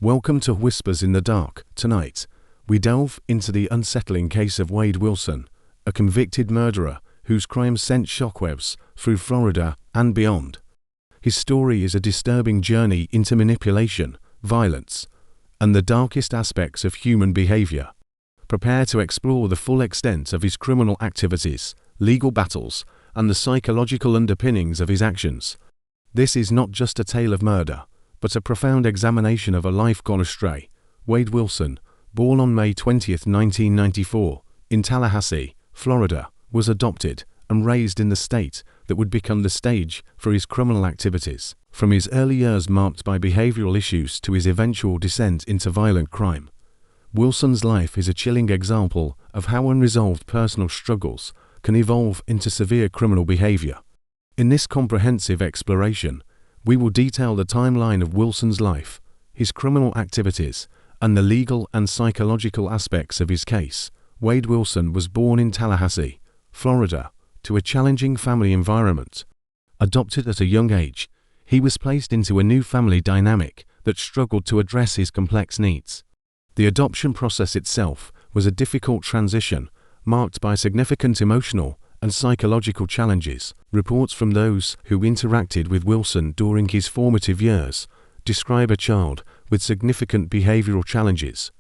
Welcome to Whispers in the Dark. Tonight, we delve into the unsettling case of Wade Wilson, a convicted murderer whose crimes sent shockwaves through Florida and beyond. His story is a disturbing journey into manipulation, violence, and the darkest aspects of human behavior. Prepare to explore the full extent of his criminal activities, legal battles, and the psychological underpinnings of his actions. This is not just a tale of murder, but a profound examination of a life gone astray. Wade Wilson, born on May 20, 1994, in Tallahassee, Florida, was adopted and raised in the state that would become the stage for his criminal activities. From his early years marked by behavioral issues to his eventual descent into violent crime, Wilson's life is a chilling example of how unresolved personal struggles can evolve into severe criminal behavior. In this comprehensive exploration, we will detail the timeline of Wilson's life, his criminal activities, and the legal and psychological aspects of his case. Wade Wilson was born in Tallahassee, Florida, to a challenging family environment. Adopted at a young age, he was placed into a new family dynamic that struggled to address his complex needs. The adoption process itself was a difficult transition, marked by significant emotional and psychological challenges. Reports from those who interacted with Wilson during his formative years describe a child with significant behavioral challenges.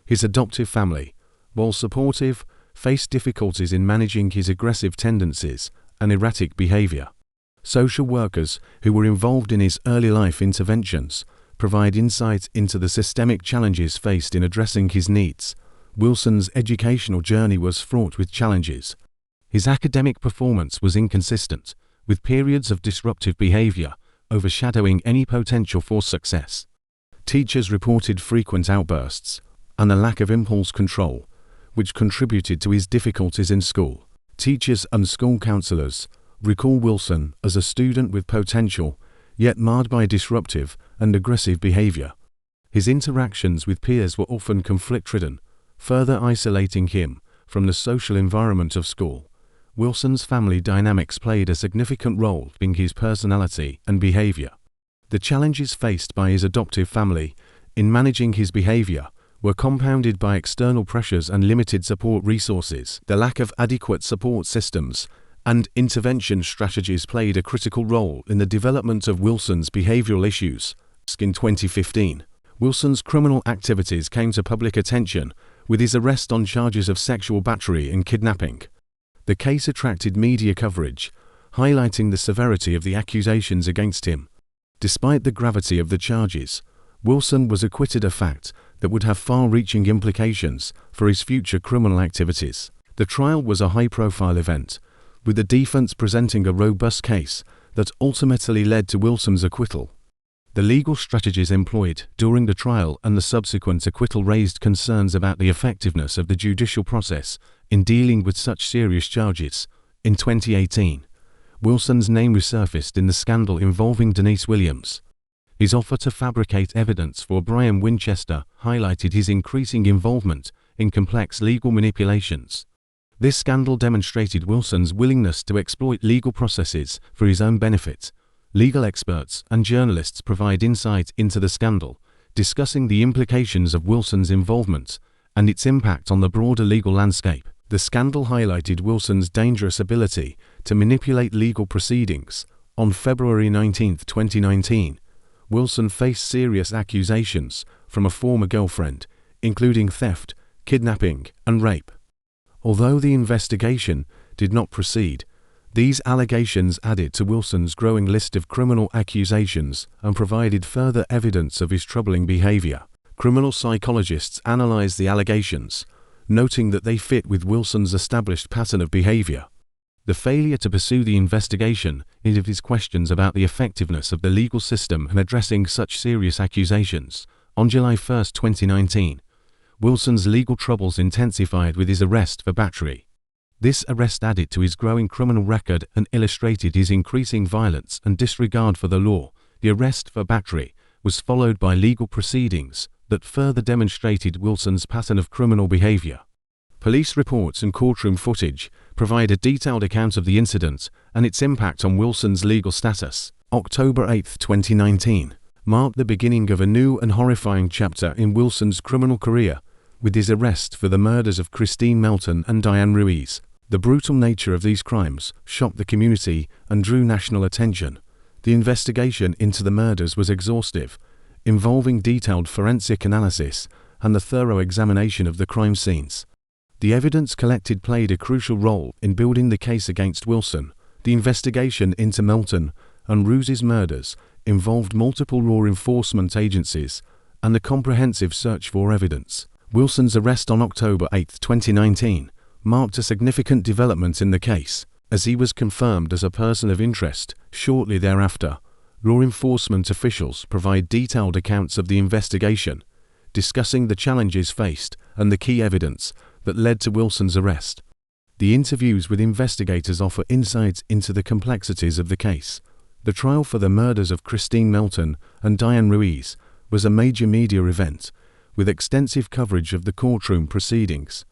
His adoptive family, while supportive, faced difficulties in managing his aggressive tendencies and erratic behavior. Social workers who were involved in his early life interventions provide insight into the systemic challenges faced in addressing his needs. Wilson's educational journey was fraught with challenges. His academic performance was inconsistent, with periods of disruptive behavior overshadowing any potential for success. Teachers reported frequent outbursts and a lack of impulse control, which contributed to his difficulties in school. Teachers and school counselors recall Wilson as a student with potential, yet marred by disruptive and aggressive behavior. His interactions with peers were often conflict-ridden, further isolating him from the social environment of school. Wilson's family dynamics played a significant role in his personality and behavior. The challenges faced by his adoptive family in managing his behavior were compounded by external pressures and limited support resources. The lack of adequate support systems and intervention strategies played a critical role in the development of Wilson's behavioral issues. In 2015, Wilson's criminal activities came to public attention with his arrest on charges of sexual battery and kidnapping. The case attracted media coverage, highlighting the severity of the accusations against him. Despite the gravity of the charges, Wilson was acquitted, a fact that would have far-reaching implications for his future criminal activities. The trial was a high-profile event, with the defense presenting a robust case that ultimately led to Wilson's acquittal. The legal strategies employed during the trial and the subsequent acquittal raised concerns about the effectiveness of the judicial process in dealing with such serious charges. In 2018, Wilson's name resurfaced in the scandal involving Denise Williams. His offer to fabricate evidence for Brian Winchester highlighted his increasing involvement in complex legal manipulations. This scandal demonstrated Wilson's willingness to exploit legal processes for his own benefit. Legal experts and journalists provide insight into the scandal, discussing the implications of Wilson's involvement and its impact on the broader legal landscape. The scandal highlighted Wilson's dangerous ability to manipulate legal proceedings. On February 19, 2019, Wilson faced serious accusations from a former girlfriend, including theft, kidnapping, and rape. Although the investigation did not proceed, these allegations added to Wilson's growing list of criminal accusations and provided further evidence of his troubling behavior. Criminal psychologists analyzed the allegations, noting that they fit with Wilson's established pattern of behavior. The failure to pursue the investigation ended his questions about the effectiveness of the legal system in addressing such serious accusations. On July 1, 2019, Wilson's legal troubles intensified with his arrest for battery. This arrest added to his growing criminal record and illustrated his increasing violence and disregard for the law. The arrest for battery was followed by legal proceedings that further demonstrated Wilson's pattern of criminal behavior. Police reports and courtroom footage provide a detailed account of the incident and its impact on Wilson's legal status. October 8, 2019. marked the beginning of a new and horrifying chapter in Wilson's criminal career, with his arrest for the murders of Kristine Melton and Diane Ruiz. The brutal nature of these crimes shocked the community and drew national attention. The investigation into the murders was exhaustive, involving detailed forensic analysis and the thorough examination of the crime scenes. The evidence collected played a crucial role in building the case against Wilson. The investigation into Melton and Ruiz's murders involved multiple law enforcement agencies and a comprehensive search for evidence. Wilson's arrest on October 8, 2019, marked a significant development in the case, as he was confirmed as a person of interest. Shortly thereafter, law enforcement officials provide detailed accounts of the investigation, discussing the challenges faced and the key evidence that led to Wilson's arrest. The interviews with investigators offer insights into the complexities of the case. The trial for the murders of Kristine Melton and Diane Ruiz was a major media event, with extensive coverage of the courtroom proceedings.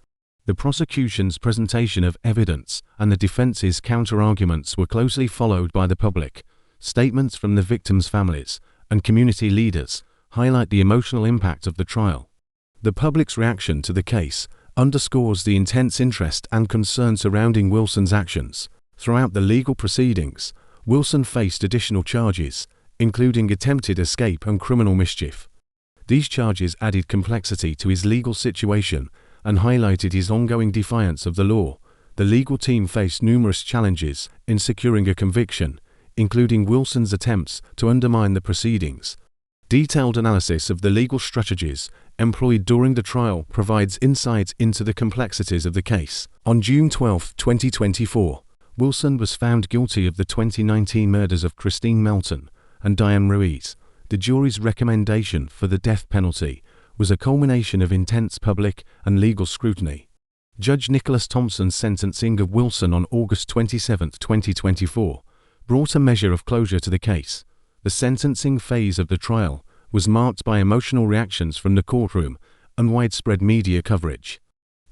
The prosecution's presentation of evidence and the defense's counter-arguments were closely followed by the public. Statements from the victims' families and community leaders highlight the emotional impact of the trial. The public's reaction to the case underscores the intense interest and concern surrounding Wilson's actions. Throughout the legal proceedings, Wilson faced additional charges, including attempted escape and criminal mischief. These charges added complexity to his legal situation and highlighted his ongoing defiance of the law. The legal team faced numerous challenges in securing a conviction, including Wilson's attempts to undermine the proceedings. Detailed analysis of the legal strategies employed during the trial provides insight into the complexities of the case. On June 12, 2024, Wilson was found guilty of the 2019 murders of Kristine Melton and Diane Ruiz. The jury's recommendation for the death penalty was a culmination of intense public and legal scrutiny. Judge Nicholas Thompson's sentencing of Wilson on August 27, 2024, brought a measure of closure to the case. The sentencing phase of the trial was marked by emotional reactions from the courtroom and widespread media coverage.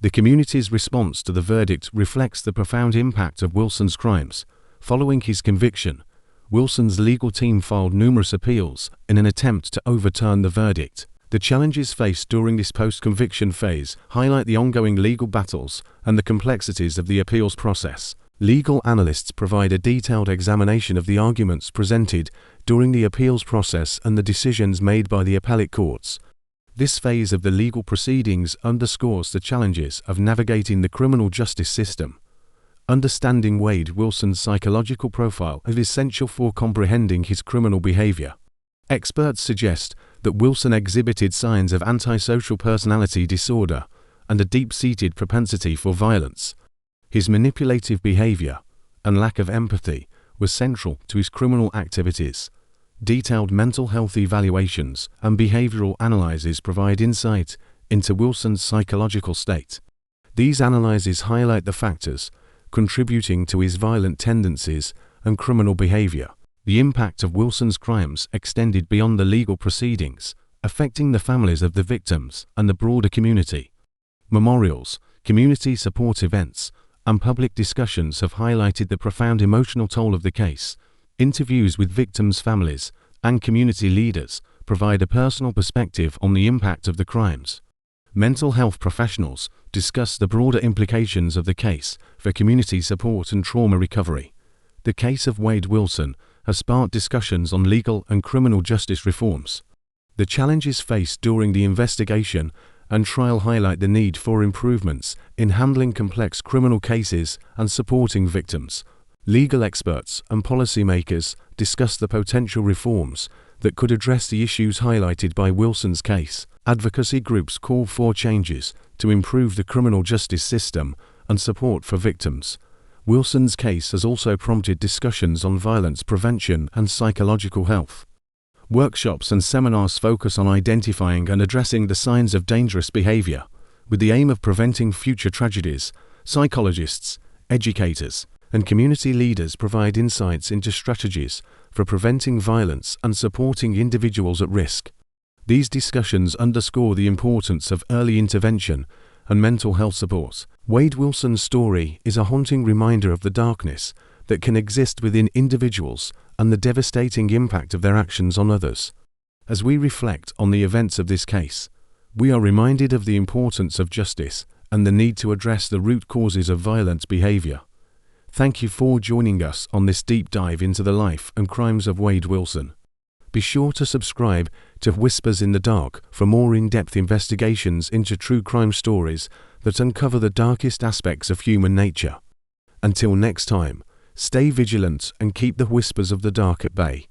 The community's response to the verdict reflects the profound impact of Wilson's crimes. Following his conviction, Wilson's legal team filed numerous appeals in an attempt to overturn the verdict. The challenges faced during this post-conviction phase highlight the ongoing legal battles and the complexities of the appeals process. Legal analysts provide a detailed examination of the arguments presented during the appeals process and the decisions made by the appellate courts. This phase of the legal proceedings underscores the challenges of navigating the criminal justice system. Understanding Wade Wilson's psychological profile is essential for comprehending his criminal behavior. Experts suggest that Wilson exhibited signs of antisocial personality disorder and a deep-seated propensity for violence. His manipulative behavior and lack of empathy was central to his criminal activities. Detailed mental health evaluations and behavioral analyses provide insight into Wilson's psychological state. These analyses highlight the factors contributing to his violent tendencies and criminal behavior. The impact of Wilson's crimes extended beyond the legal proceedings, affecting the families of the victims and the broader community. Memorials, community support events, and public discussions have highlighted the profound emotional toll of the case. Interviews with victims' families and community leaders provide a personal perspective on the impact of the crimes. Mental health professionals discuss the broader implications of the case for community support and trauma recovery. The case of Wade Wilson has sparked discussions on legal and criminal justice reforms. The challenges faced during the investigation and trial highlight the need for improvements in handling complex criminal cases and supporting victims. Legal experts and policymakers discuss the potential reforms that could address the issues highlighted by Wilson's case. Advocacy groups call for changes to improve the criminal justice system and support for victims. Wilson's case has also prompted discussions on violence prevention and psychological health. Workshops and seminars focus on identifying and addressing the signs of dangerous behavior, with the aim of preventing future tragedies. Psychologists, educators, and community leaders provide insights into strategies for preventing violence and supporting individuals at risk. These discussions underscore the importance of early intervention and mental health support. Wade Wilson's story is a haunting reminder of the darkness that can exist within individuals and the devastating impact of their actions on others. As we reflect on the events of this case, we are reminded of the importance of justice and the need to address the root causes of violent behavior. Thank you for joining us on this deep dive into the life and crimes of Wade Wilson. Be sure to subscribe to Whispers in the Dark for more in-depth investigations into true crime stories that uncover the darkest aspects of human nature. Until next time, stay vigilant and keep the whispers of the dark at bay.